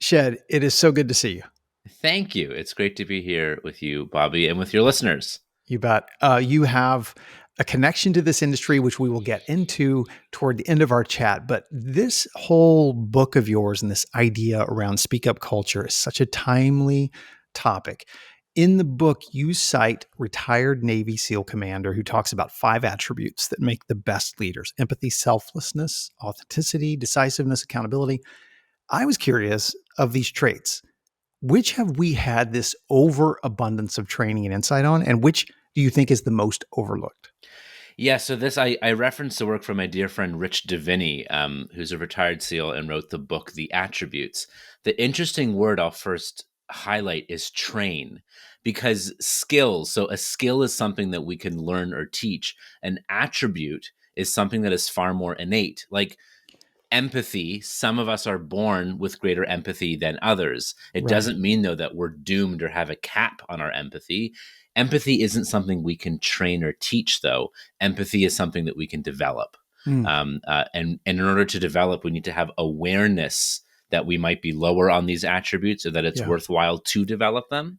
Shed, it is so good to see you. Thank you. It's great to be here with you, Bobby, and with your listeners. You bet. You have a connection to this industry, which we will get into toward the end of our chat. But this whole book of yours and this idea around speak up culture is such a timely topic. In the book, you cite retired Navy SEAL commander who talks about 5 attributes that make the best leaders: empathy, selflessness, authenticity, decisiveness, accountability. I was curious of these traits. Which have we had this overabundance of training and insight on, and which do you think is the most overlooked? Yeah, so I referenced the work from my dear friend Rich Diviney, who's a retired SEAL and wrote the book The Attributes. The interesting word I'll first highlight is train, because skills. So a skill is something that we can learn or teach. An attribute is something that is far more innate. Like empathy, some of us are born with greater empathy than others. It Right. doesn't mean, though, that we're doomed or have a cap on our empathy. Empathy isn't something we can train or teach, though. Empathy is something that we can develop. Mm, And in order to develop, we need to have awareness that we might be lower on these attributes or that it's yeah, worthwhile to develop them.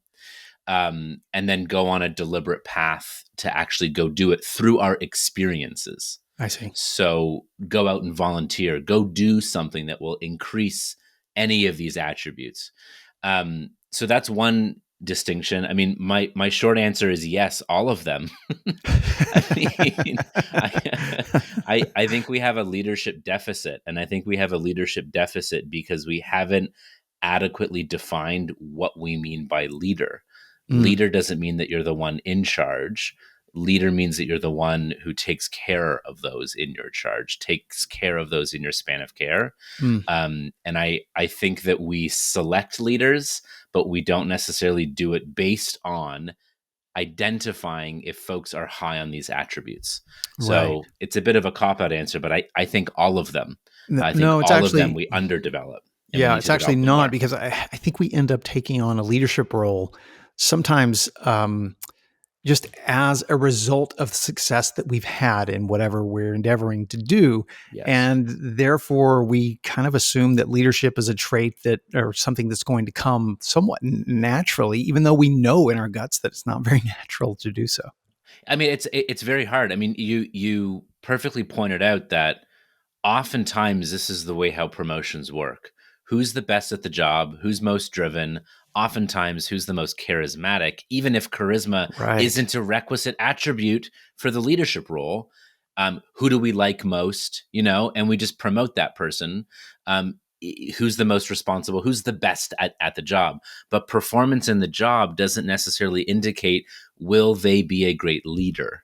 And then go on a deliberate path to actually go do it through our experiences. I see. So go out and volunteer, go do something that will increase any of these attributes. So that's one distinction. I mean, my short answer is yes, all of them. I mean, I think we have a leadership deficit, and I think we have a leadership deficit because we haven't adequately defined what we mean by leader. Mm, Leader doesn't mean that you're the one in charge. Leader means that you're the one who takes care of those in your charge, takes care of those in your span of care. mm, And I think that we select leaders, but we don't necessarily do it based on identifying if folks are high on these attributes. right. So it's a bit of a cop out answer, but I think all of them. I think No, it's all of them actually, we underdevelop, and we yeah, need it's to actually develop them not more. because I think we end up taking on a leadership role sometimes just as a result of the success that we've had in whatever we're endeavoring to do. Yes. And therefore, we kind of assume that leadership is a trait that, or something that's going to come somewhat naturally, even though we know in our guts that it's not very natural to do so. I mean, it's very hard. I mean, you perfectly pointed out that oftentimes this is the way how promotions work. Who's the best at the job? Who's most driven? Oftentimes, who's the most charismatic? Even if charisma Right. isn't a requisite attribute for the leadership role, who do we like most? And we just promote that person. Who's the most responsible? Who's the best at the job? But performance in the job doesn't necessarily indicate will they be a great leader.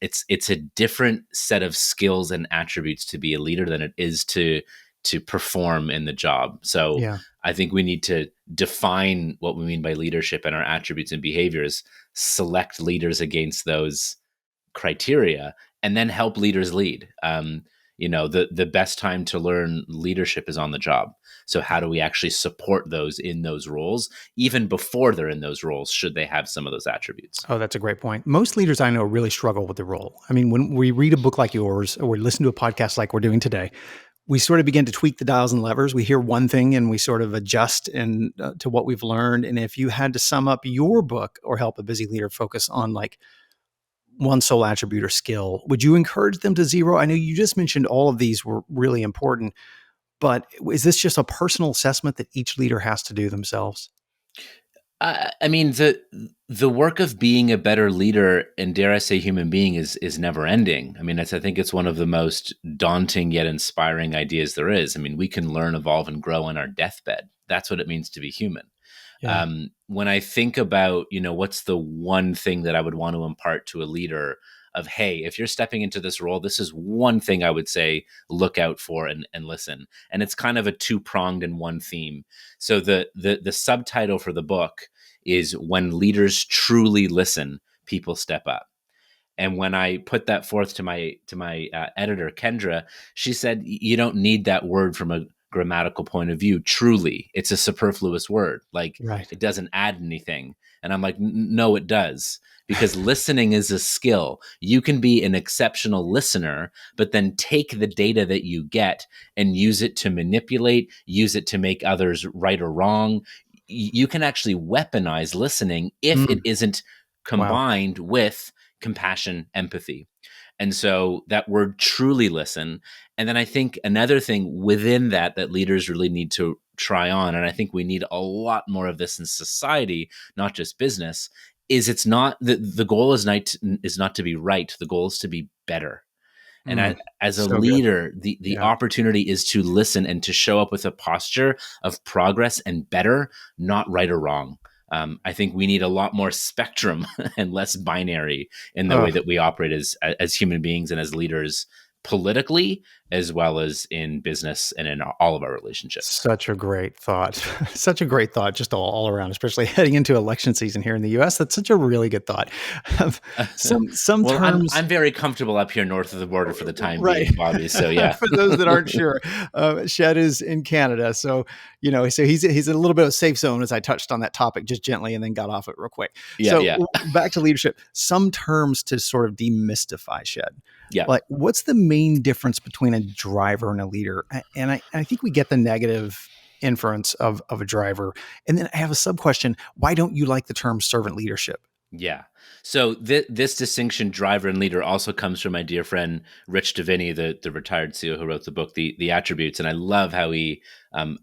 It's a different set of skills and attributes to be a leader than it is to perform in the job. So Yeah. I think we need to define what we mean by leadership and our attributes and behaviors, select leaders against those criteria, and then help leaders lead. The best time to learn leadership is on the job. So how do we actually support those in those roles, even before they're in those roles, should they have some of those attributes? Oh, that's a great point. Most leaders I know really struggle with the role. I mean, when we read a book like yours or we listen to a podcast like we're doing today, we sort of begin to tweak the dials and levers. We hear one thing and we sort of adjust to what we've learned. And if you had to sum up your book or help a busy leader focus on like one sole attribute or skill, would you encourage them to zero? I know you just mentioned all of these were really important, but is this just a personal assessment that each leader has to do themselves? I mean, the work of being a better leader and, dare I say, human being is never ending. I mean, I think it's one of the most daunting yet inspiring ideas there is. I mean, we can learn, evolve, and grow on our deathbed. That's what it means to be human. Yeah. When I think about, what's the one thing that I would want to impart to a leader of, hey, if you're stepping into this role, this is one thing I would say, look out for and listen. And it's kind of a two-pronged and one theme. So the subtitle for the book is when leaders truly listen, people step up. And when I put that forth to my editor, Kendra, she said, you don't need that word from a grammatical point of view, truly, it's a superfluous word. Like, Right. it doesn't add anything. And I'm like, no, it does. Because listening is a skill. You can be an exceptional listener, but then take the data that you get and use it to manipulate, use it to make others right or wrong. You can actually weaponize listening if it Mm. isn't Wow. combined with compassion, empathy. And so that word truly listen. And then I think another thing within that leaders really need to try on, and I think we need a lot more of this in society, not just business, is it's not the goal is not to be right. The goal is to be better. And Mm. as a So good. leader, the Yeah. opportunity is to listen and to show up with a posture of progress and better, not right or wrong. I think we need a lot more spectrum and less binary in the way Oh, that we operate as human beings and as leaders, politically, as well as in business and in all of our relationships. such a great thought. Such a great thought, just all around, especially heading into election season here in the US. That's such a really good thought. Some Well, I'm terms, I'm very comfortable up here north of the border for the time right. being, Bobby. So yeah, For those that aren't sure, Shed is in Canada, so so he's in a little bit of a safe zone as I touched on that topic just gently and then got off it real quick. yeah, So yeah, back to leadership. Some terms to sort of demystify Shed. yeah. Like, what's the main difference between a driver and a leader? And I think we get the negative inference of a driver. And then I have a sub question: why don't you like the term servant leadership? Yeah. So this distinction, driver and leader, also comes from my dear friend Rich Davini, the retired CEO who wrote the book, The Attributes, and I love how he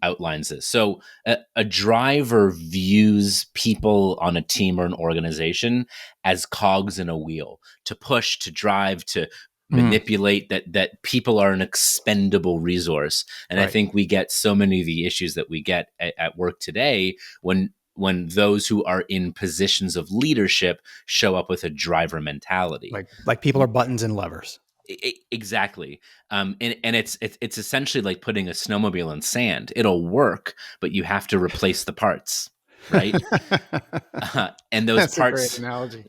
outlines this. So a driver views people on a team or an organization as cogs in a wheel, to push, to drive, to Mm, manipulate. That people are an expendable resource, and I right. think we get so many of the issues that we get at work today when those who are in positions of leadership show up with a driver mentality. Like people are buttons and levers. Exactly. And it's essentially like putting a snowmobile in sand. It'll work, but you have to replace the parts, right? And those That's a great parts, analogy.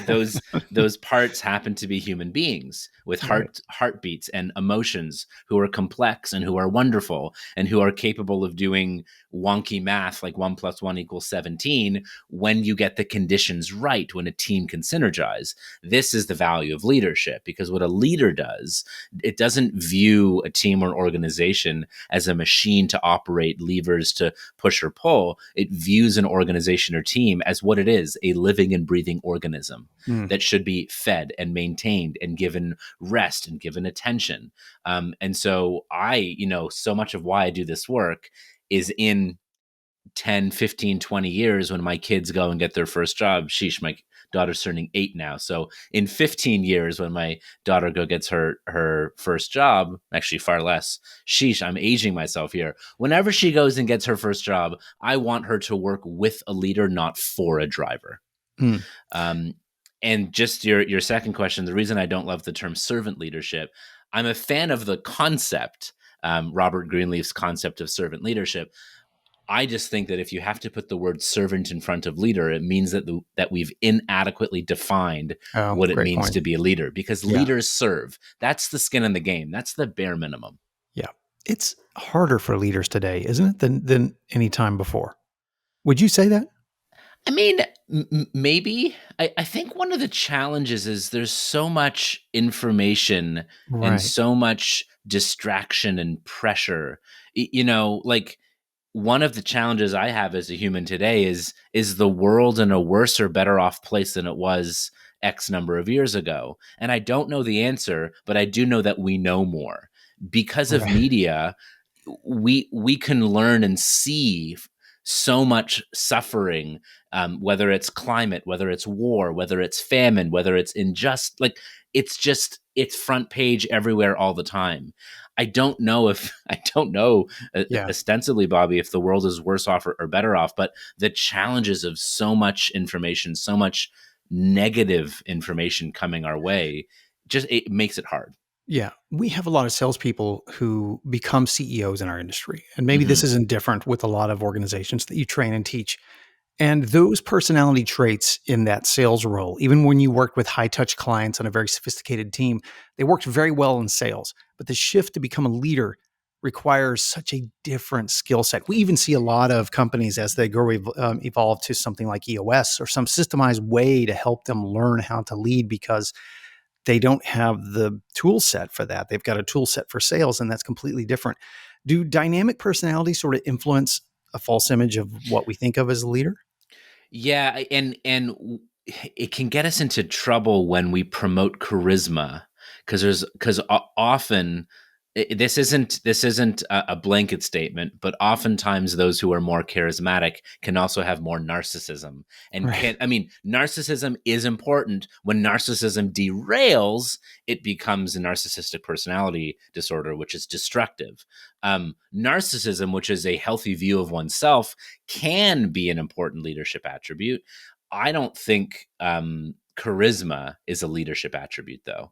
those those parts happen to be human beings with Right. heartbeats and emotions, who are complex and who are wonderful and who are capable of doing wonky math like 1 + 1 = 17 when you get the conditions right, when a team can synergize. This is the value of leadership, because what a leader does, it doesn't view a team or organization as a machine to operate levers to push or pull. It views an organization or team as what it is, a living and breathing organism Mm, that should be fed and maintained and given rest and given attention. And so so much of why I do this work is in 10, 15, 20 years, when my kids go and get their first job. Sheesh, my daughter's turning 8 now. So in 15 years, when my daughter gets her first job, actually far less, sheesh, I'm aging myself here. Whenever she goes and gets her first job, I want her to work with a leader, not for a driver. mm. Um, and just your second question, the reason I don't love the term servant leadership, I'm a fan of the concept, Robert Greenleaf's concept of servant leadership. I just think that if you have to put the word servant in front of leader, it means that we've inadequately defined Oh, what it great means point. to be a leader, because Yeah. leaders serve. That's the skin in the game. That's the bare minimum. Yeah. It's harder for leaders today, isn't it, than any time before? Would you say that? I mean, maybe. I think one of the challenges is there's so much information and Right. so much distraction and pressure. Like, one of the challenges I have as a human today is the world in a worse or better off place than it was X number of years ago? And I don't know the answer, but I do know that we know more. Because of Right. media, we can learn and see so much suffering, whether it's climate, whether it's war, whether it's famine, whether it's like, it's front page everywhere all the time. I don't know, Yeah. ostensibly, Bobby, if the world is worse off or better off, but the challenges of so much information, so much negative information coming our way, just it makes it hard. Yeah. We have a lot of salespeople who become CEOs in our industry. And maybe this Hmm. isn't different with a lot of organizations that you train and teach. And those personality traits in that sales role, even when you worked with high touch clients on a very sophisticated team, they worked very well in sales. But the shift to become a leader requires such a different skill set. We even see a lot of companies as they grow, evolve to something like EOS or some systemized way to help them learn how to lead because they don't have the tool set for that. They've got a tool set for sales, and that's completely different. Do dynamic personalities sort of influence a false image of what we think of as a leader? Yeah, it can get us into trouble when we promote charisma because often this isn't a blanket statement, but oftentimes those who are more charismatic can also have more narcissism. And Right. can I mean narcissism is important. When narcissism derails, it becomes a narcissistic personality disorder, which is destructive. Narcissism, which is a healthy view of oneself, can be an important leadership attribute. I don't think charisma is a leadership attribute, though.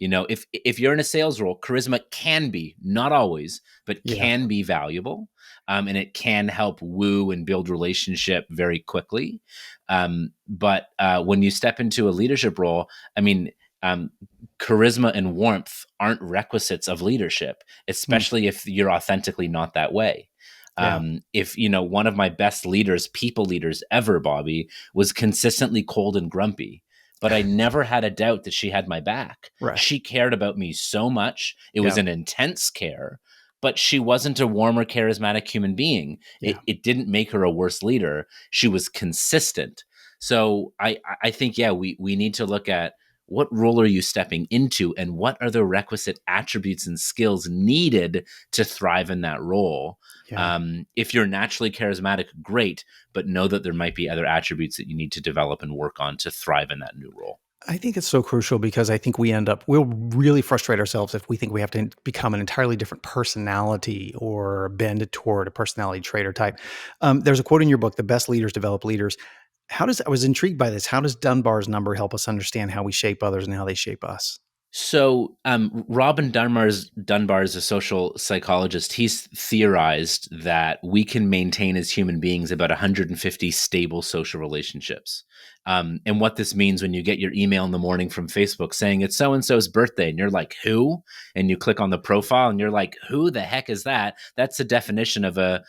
If you're in a sales role, charisma can be, not always, but Yeah. can be valuable, and it can help woo and build relationship very quickly. But when you step into a leadership role, I mean, um, charisma and warmth aren't requisites of leadership, Mm. especially if you're authentically not that way. Yeah. If one of my best leaders, people leaders ever, Bobby, was consistently cold and grumpy, but I never had a doubt that she had my back. Right. She cared about me so much. It was Yeah. an intense care, but she wasn't a warmer, charismatic human being. Yeah. It didn't make her a worse leader. She was consistent. So I think, yeah, we need to look at what role are you stepping into and what are the requisite attributes and skills needed to thrive in that role. Yeah. If you're naturally charismatic, great, but know that there might be other attributes that you need to develop and work on to thrive in that new role. I think it's so crucial because I think we'll really frustrate ourselves if we think we have to become an entirely different personality or bend toward a personality trait or type. There's a quote in your book, "The best leaders develop leaders." I was intrigued by this. How does Dunbar's number help us understand how we shape others and how they shape us? So, Robin Dunbar is a social psychologist. He's theorized that we can maintain as human beings about 150 stable social relationships. And what this means when you get your email in the morning from Facebook saying it's so and so's birthday, and you're like, who? And you click on the profile, and you're like, who the heck is that? That's the definition of a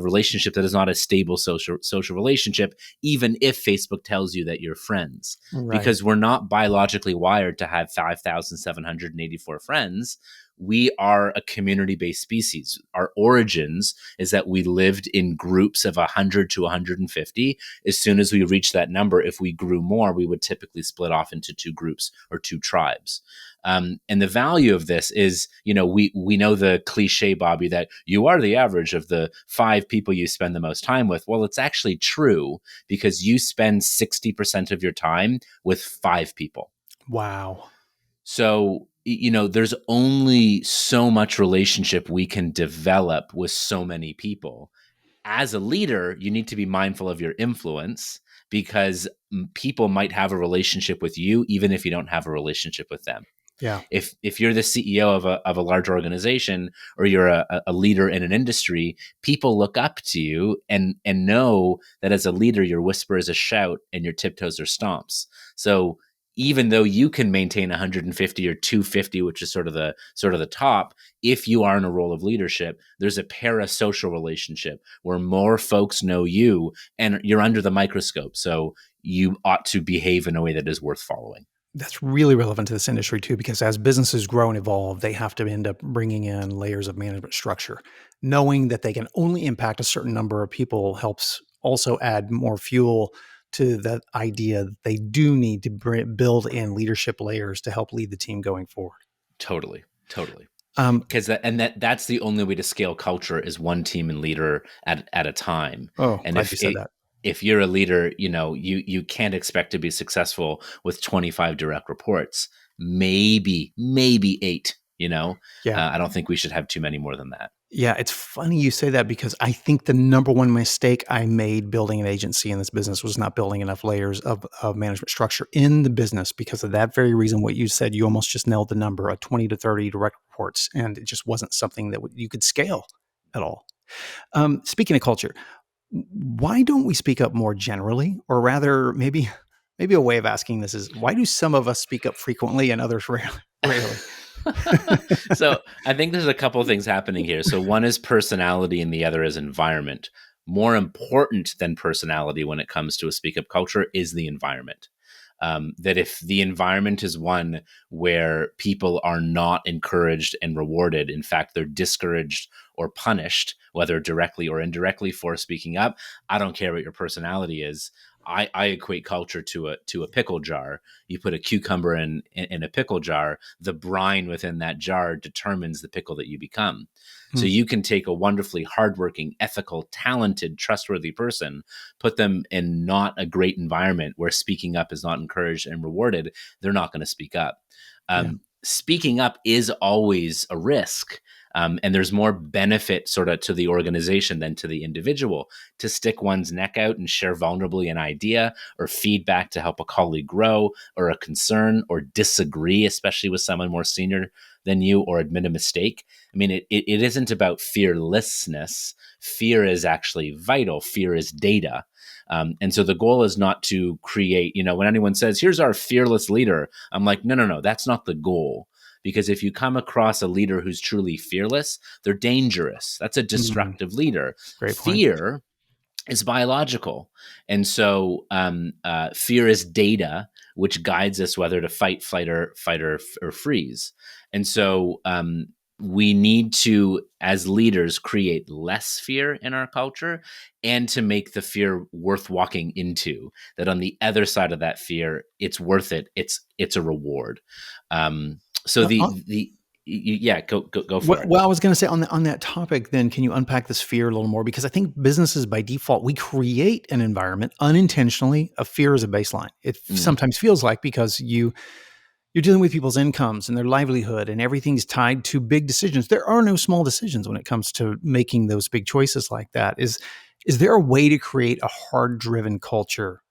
relationship that is not a stable social relationship, even if Facebook tells you that you're friends, Right. because we're not biologically wired to have 5,784 friends. We are a community based species. Our origins is that we lived in groups of 100 to 150. As soon as we reached that number, if we grew more, we would typically split off into two groups or two tribes. And the value of this is, we know the cliche, Bobby, that you are the average of the 5 people you spend the most time with. Well, it's actually true because you spend 60% of your time with 5 people. Wow. So, there's only so much relationship we can develop with so many people. As a leader, you need to be mindful of your influence because people might have a relationship with you, even if you don't have a relationship with them. Yeah. If you're the CEO of a large organization or you're a leader in an industry, people look up to you and know that as a leader, your whisper is a shout and your tiptoes are stomps. So even though you can maintain 150 or 250, which is sort of the top, if you are in a role of leadership, there's a parasocial relationship where more folks know you and you're under the microscope. So you ought to behave in a way that is worth following. That's really relevant to this industry too, because as businesses grow and evolve, they have to end up bringing in layers of management structure. Knowing that they can only impact a certain number of people helps also add more fuel to the idea that they do need to build in leadership layers to help lead the team going forward. Totally. Totally. Um, Because that's the only way to scale culture is one team and leader at a time. oh, And glad you said that. if you're a leader, you can't expect to be successful with 25 direct reports. Maybe 8. Yeah. I don't think we should have too many more than that. Yeah, it's funny you say that because I think the number one mistake I made building an agency in this business was not building enough layers of management structure in the business because of that very reason. What you said, you almost just nailed the number of 20 to 30 direct reports, and it just wasn't something that you could scale at all. Speaking of culture, why don't we speak up more generally? Or rather, maybe a way of asking this is, why do some of us speak up frequently and others rarely? So I think there's a couple of things happening here. So one is personality and the other is environment. More important than personality when it comes to a speak up culture is the environment. That if the environment is one where people are not encouraged and rewarded, in fact, they're discouraged or punished, whether directly or indirectly for speaking up, I don't care what your personality is. I equate culture to a pickle jar. You put a cucumber in a pickle jar, the brine within that jar determines the pickle that you become. So Hmm. you can take a wonderfully hardworking, ethical, talented, trustworthy person, put them in not a great environment where speaking up is not encouraged and rewarded, they're not going to speak up. Yeah. Speaking up is always a risk. And there's more benefit sort of to the organization than to the individual to stick one's neck out and share vulnerably an idea or feedback to help a colleague grow or a concern or disagree, especially with someone more senior than you, or admit a mistake. I mean, it isn't about fearlessness. Fear is actually vital. Fear is data. And so the goal is not to create, when anyone says, here's our fearless leader, I'm like, no, no, no, that's not the goal. Because if you come across a leader who's truly fearless, they're dangerous. That's a Mm, destructive leader. great point. Fear is biological. And so fear is data, which guides us whether to fight or freeze. And so we need to, as leaders, create less fear in our culture and to make the fear worth walking into. That on the other side of that fear, it's worth it. It's a reward. So Uh, the yeah, go for Well, it. well, I was going to say on that topic, then can you unpack this fear a little more? Because I think businesses by default, we create an environment unintentionally of fear as a baseline. It Mm. sometimes feels like because you're dealing with people's incomes and their livelihood and everything's tied to big decisions. There are no small decisions when it comes to making those big choices like that. Is there a way to create a hard driven culture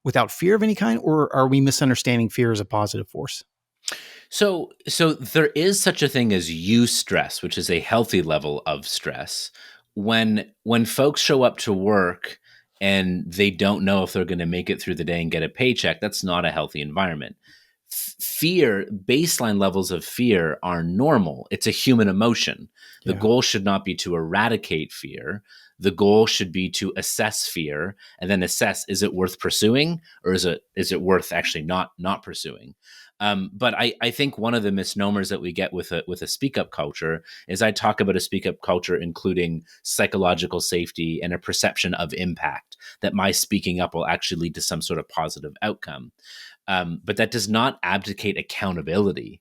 without fear of any kind, or are we misunderstanding fear as a positive force? So there is such a thing as eustress, which is a healthy level of stress. When folks show up to work and they don't know if they're going to make it through the day and get a paycheck, that's not a healthy environment. Fear, baseline levels of fear are normal. It's a human emotion. The Yeah. goal should not be to eradicate fear. The goal should be to assess fear and then assess, is it worth pursuing, or is it worth actually not pursuing? But I think one of the misnomers that we get with a speak up culture is I talk about a speak up culture including psychological safety and a perception of impact, that my speaking up will actually lead to some sort of positive outcome. But that does not abdicate accountability.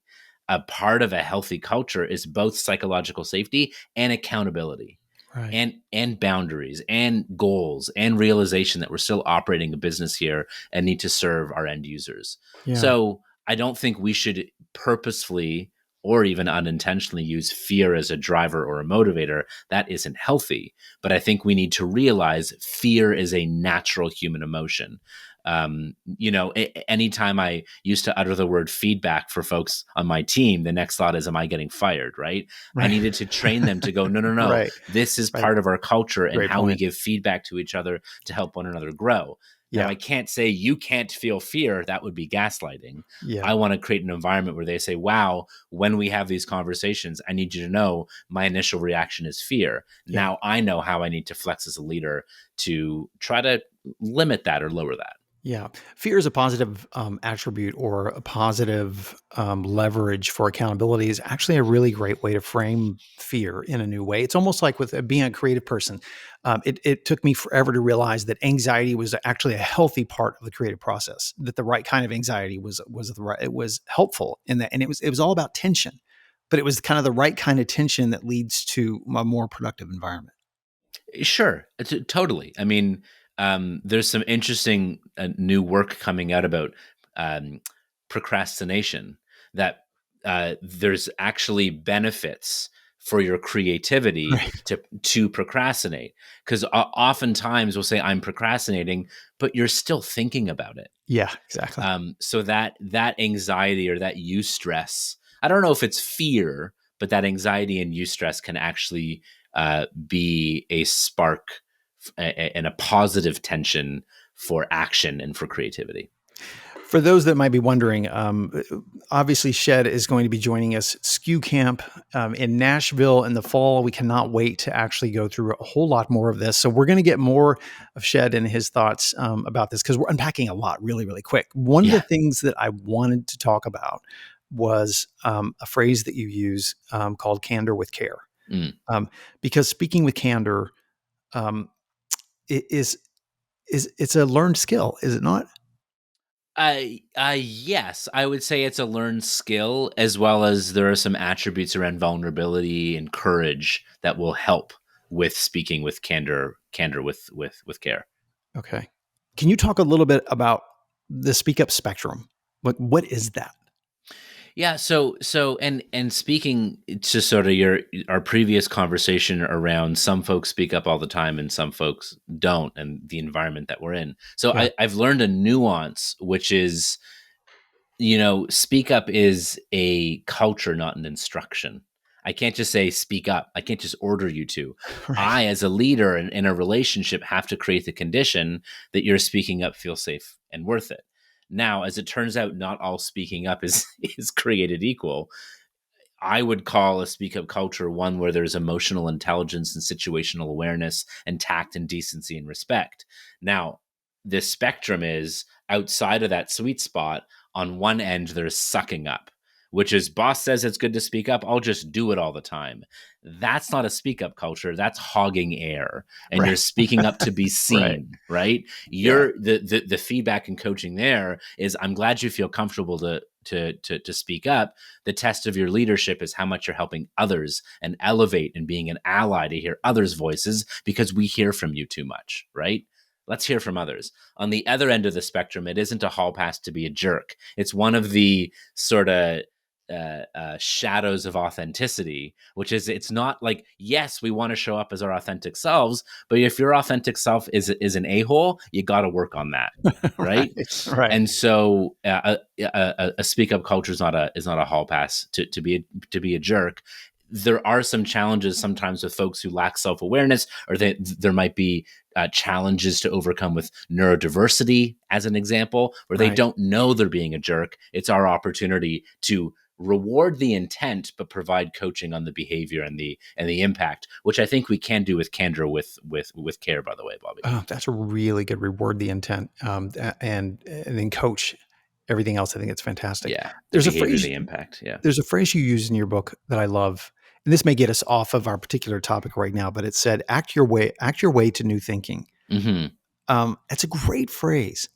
A part of a healthy culture is both psychological safety and accountability, Right. and boundaries and goals and realization that we're still operating a business here and need to serve our end users. Yeah. So I don't think we should purposefully or even unintentionally use fear as a driver or a motivator. That isn't healthy. But I think we need to realize fear is a natural human emotion. Anytime I used to utter the word feedback for folks on my team, the next thought is, am I getting fired? Right. I Right. needed to train them to go, no, no, no. Right. This is Right. part of our culture and Great how we point. give feedback to each other to help one another grow. Now, Yeah. I can't say you can't feel fear. That would be gaslighting. Yeah. I want to create an environment where they say, wow, when we have these conversations, I need you to know my initial reaction is fear. Yeah. Now I know how I need to flex as a leader to try to limit that or lower that. Yeah. Fear is a positive attribute or a positive leverage for accountability is actually a really great way to frame fear in a new way. It's almost like with being a creative person. It took me forever to realize that anxiety was actually a healthy part of the creative process. That the right kind of anxiety was the right. It was helpful in that, and it was all about tension, but it was kind of the right kind of tension that leads to a more productive environment. Sure, totally. I mean, there's some interesting new work coming out about um, procrastination. That there's actually benefits for your creativity Right. to procrastinate, because oftentimes we'll say I'm procrastinating, but you're still thinking about it. Yeah. Exactly. So that anxiety or that eustress, I don't know if it's fear, but that anxiety and eustress can actually be a spark and a positive tension for action and for creativity. For those that might be wondering, obviously Shed is going to be joining us at SKU Camp in Nashville in the fall. We cannot wait to actually go through a whole lot more of this. So we're going to get more of Shed and his thoughts about this because we're unpacking a lot really, really quick. One of the Yeah. things that I wanted to talk about was a phrase that you use called candor with care. Mm. Because speaking with candor um, is it's a learned skill, is it not? Yes, I would say it's a learned skill, as well as there are some attributes around vulnerability and courage that will help with speaking with candor with care. Okay. Can you talk a little bit about the speak up spectrum? What is that? Yeah, and speaking to sort of your our previous conversation around some folks speak up all the time and some folks don't, and the environment that we're in. So Yeah. I've learned a nuance, which is, speak up is a culture, not an instruction. I can't just say speak up. I can't just order you to. Right. I, as a leader in a relationship, have to create the condition that your speaking up feels safe and worth it. Now, as it turns out, not all speaking up is is created equal. I would call a speak up culture one where there's emotional intelligence and situational awareness and tact and decency and respect. Now, the spectrum is outside of that sweet spot. On one end, there's sucking up, which is boss says it's good to speak up. I'll just do it all the time. That's not a speak up culture. That's hogging air. And you're Right. speaking up to be Right. seen, right? Yeah. You're the feedback and coaching there is I'm glad you feel comfortable to speak up. The test of your leadership is how much you're helping others and elevate and being an ally to hear others' voices because we hear from you too much, right? Let's hear from others. On the other end of the spectrum, it isn't a hall pass to be a jerk. It's one of the sort of shadows of authenticity, which is it's not like, yes, we want to show up as our authentic selves, but if your authentic self is an a-hole, you got to work on that, right? Right. Right. And so a speak up culture is not a hall pass to be a jerk. There are some challenges sometimes with folks who lack self awareness, or there might be challenges to overcome with neurodiversity, as an example, where they Right. don't know they're being a jerk. It's our opportunity to reward the intent, but provide coaching on the behavior and the impact, which I think we can do with candor with care. By the way, Bobby. Oh, that's a really good reward the intent and then coach everything else. I think it's fantastic. Yeah, the There's a behavior, phrase the impact. Yeah. there's a phrase you use in your book that I love. And this may get us off of our particular topic right now, but it said act your way to new thinking. Hmm. It's a great phrase.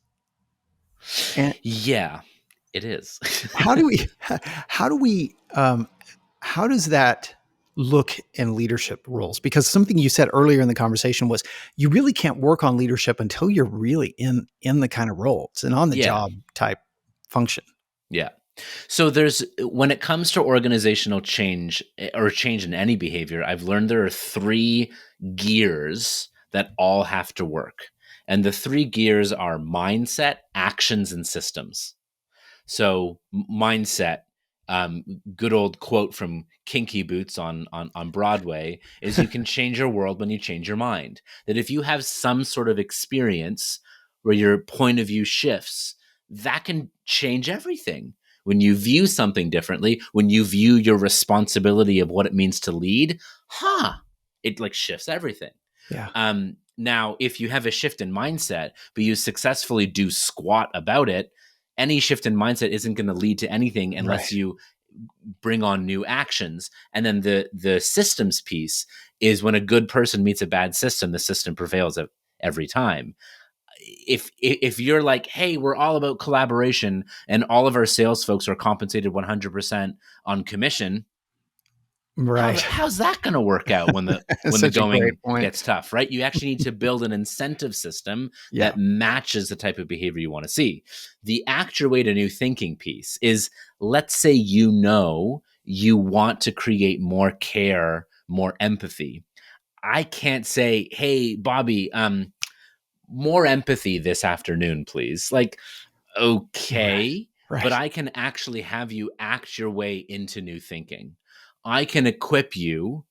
And Yeah, it is. how do we how do we how does that look in leadership roles? Because something you said earlier in the conversation was you really can't work on leadership until you're really in the kind of role. It's an on the Yeah, job type function. yeah. So when it comes to organizational change, or change in any behavior, I've learned there are three gears that all have to work. And the three gears are mindset, actions, and systems. So mindset, um, good old quote from Kinky Boots on Broadway is you can change your world when you change your mind. That if you have some sort of experience where your point of view shifts, that can change everything. When you view something differently, when you view your responsibility of what it means to lead, it like shifts everything. Yeah. Now, if you have a shift in mindset, but you successfully do squat about it, any shift in mindset isn't going to lead to anything unless Right. you bring on new actions. And then the systems piece is when a good person meets a bad system, the system prevails every time. If you're like, hey, we're all about collaboration, and all of our sales folks are compensated 100% on commission, Right. how's that going to work out when the That's when the such a going great point. gets tough, right? You actually need to build an incentive system Yeah. that matches the type of behavior you want to see. The act your way to new thinking piece is, let's say you want to create more care, more empathy. I can't say, hey, Bobby, more empathy this afternoon, please. Like, Right. okay, but Right. I can actually have you act your way into new thinking. I can equip you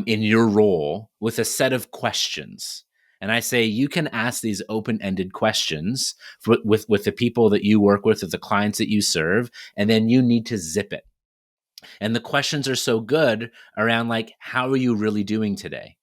in your role with a set of questions. And I say you can ask these open-ended questions with the people that you work with the clients that you serve, and then you need to zip it. And the questions are so good around like, how are you really doing today?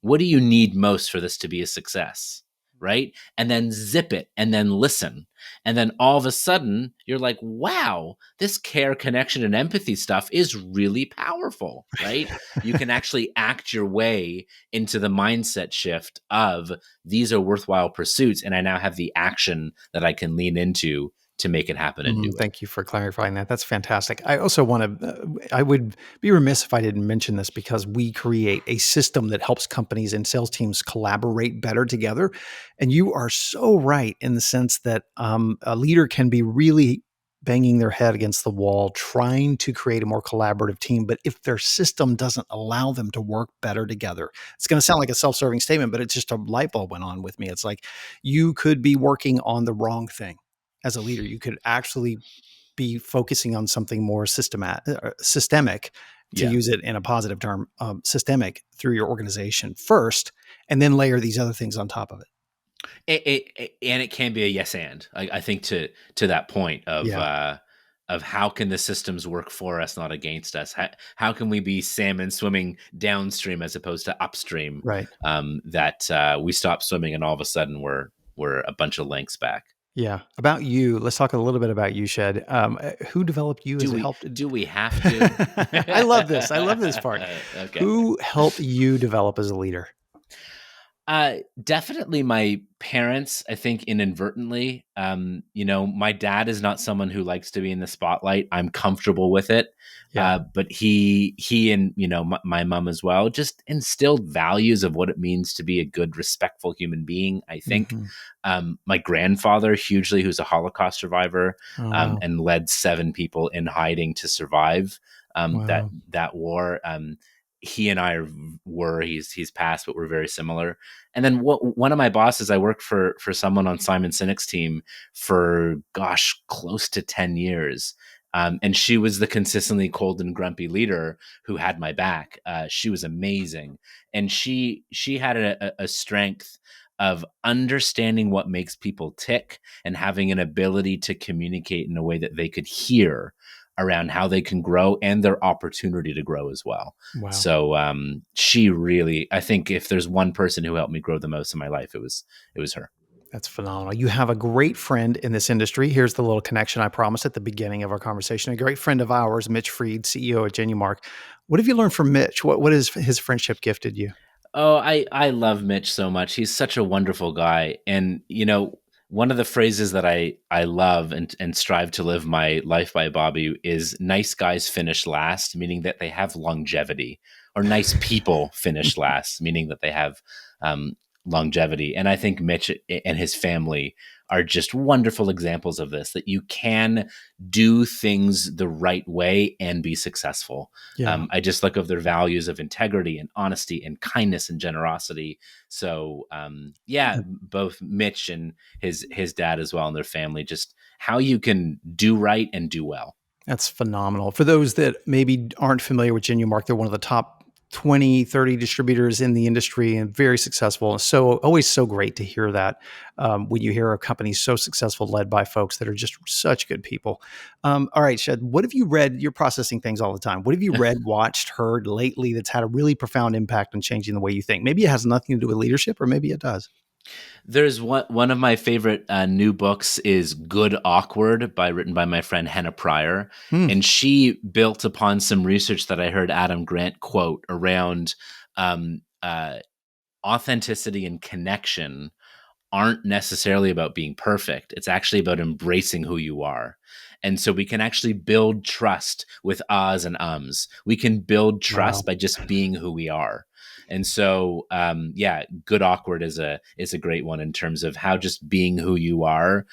What do you need most for this to be a success? Right. And then zip it and then listen. And then all of a sudden, you're like, wow, this care, connection, and empathy stuff is really powerful. Right. You can actually act your way into the mindset shift of these are worthwhile pursuits. And I now have the action that I can lean into to make it happen and do it. Thank you for clarifying that. That's fantastic. I also want to, I would be remiss if I didn't mention this because we create a system that helps companies and sales teams collaborate better together. And you are so right in the sense that a leader can be really banging their head against the wall, trying to create a more collaborative team. But if their system doesn't allow them to work better together, it's going to sound like a self serving statement, but it's just a light bulb went on with me. It's like you could be working on the wrong thing as a leader. You could actually be focusing on something more systemic, to Yeah. use it in a positive term, systemic through your organization first, and then layer these other things on top of it. And it can be a yes and I think to that point Yeah, of how can the systems work for us, not against us. How can we be salmon swimming downstream as opposed to upstream? right. That we stop swimming and all of a sudden we're a bunch of lengths back. Yeah. About you, let's talk a little bit about you, Shed. Who developed you as Do a we help? do we have to? I love this. I love this part. Okay. Who helped you develop as a leader? Definitely my parents, I think inadvertently. My dad is not someone who likes to be in the spotlight. I'm comfortable with it. Yeah. But he and, my mom as well, just instilled values of what it means to be a good, respectful human being, I think. Hmm. My grandfather, hugely, who's a Holocaust survivor, Oh, wow. and led 7 people in hiding to survive that Wow. that war. He and I he's passed, but we're very similar. And then one of my bosses, I worked for someone on Simon Sinek's team for, gosh, close to 10 years. And she was the consistently cold and grumpy leader who had my back. She was amazing. And she had a strength of understanding what makes people tick and having an ability to communicate in a way that they could hear around how they can grow and their opportunity to grow as well. Wow. So she really, I think if there's one person who helped me grow the most in my life, it was her. That's phenomenal. You have a great friend in this industry. Here's the little connection I promised at the beginning of our conversation. A great friend of ours, Mitch Freed, CEO at Genumark. What have you learned from Mitch? What is his friendship gifted you? Oh, I love Mitch so much. He's such a wonderful guy. And one of the phrases that I love and strive to live my life by, Bobby, is nice guys finish last, meaning that they have longevity, or nice people finish last, meaning that they have longevity. And I think Mitch and his family are just wonderful examples of this, that you can do things the right way and be successful. Yeah. I just look of their values of integrity and honesty and kindness and generosity. So yeah, both Mitch and his dad as well, and their family, just how you can do right and do well. That's phenomenal. For those that maybe aren't familiar with Genumark, they're one of the top 20, 30 distributors in the industry and very successful. So always so great to hear that when you hear a company so successful led by folks that are just such good people. All right, Shed, what have you read? You're processing things all the time. What have you read, watched, heard lately that's had a really profound impact on changing the way you think? Maybe it has nothing to do with leadership, or maybe it does. There's one of my favorite new books is Good Awkward, written by my friend Hannah Pryor, Hmm. and she built upon some research that I heard Adam Grant quote around um, uh, authenticity and connection aren't necessarily about being perfect. It's actually about embracing who you are. And so we can actually build trust with ahs and ums. We can build Wow. trust by just being who we are. And so, yeah, Good Awkward is a great one in terms of how just being who you are,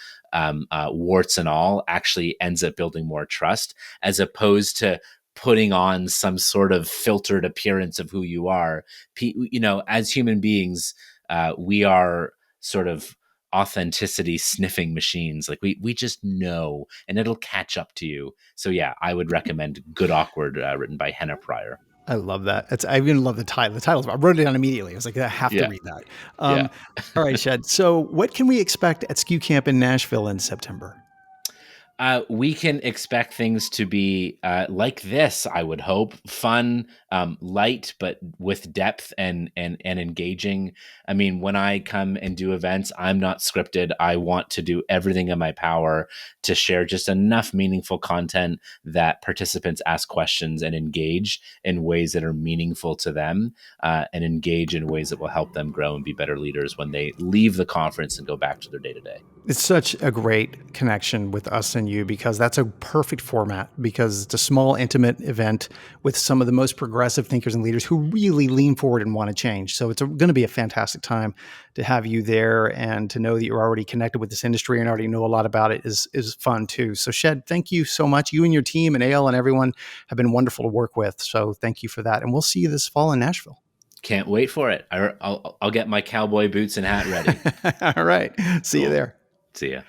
warts and all, actually ends up building more trust, as opposed to putting on some sort of filtered appearance of who you are. As human beings, we are sort of authenticity sniffing machines. Like we just know, and it'll catch up to you. So yeah, I would recommend Good Awkward, written by Hannah Pryor. I love that. I even love the title. The title's, I wrote it down immediately. I was like, I have to Yeah. read that. Yeah. All right, Shed. So, what can we expect at SKU Camp in Nashville in September? We can expect things to be like this. I would hope fun, light, but with depth and engaging. I mean, when I come and do events, I'm not scripted. I want to do everything in my power to share just enough meaningful content that participants ask questions and engage in ways that are meaningful to them, and engage in ways that will help them grow and be better leaders when they leave the conference and go back to their day to day. It's such a great connection with us and you because that's a perfect format because it's a small, intimate event with some of the most progressive thinkers and leaders who really lean forward and want to change. So it's going to be a fantastic time to have you there, and to know that you're already connected with this industry and already know a lot about it is fun too. So Shed, thank you so much. You and your team and Ale and everyone have been wonderful to work with. So thank you for that. And we'll see you this fall in Nashville. Can't wait for it. I'll get my cowboy boots and hat ready. All right. See you Cool. there. See ya.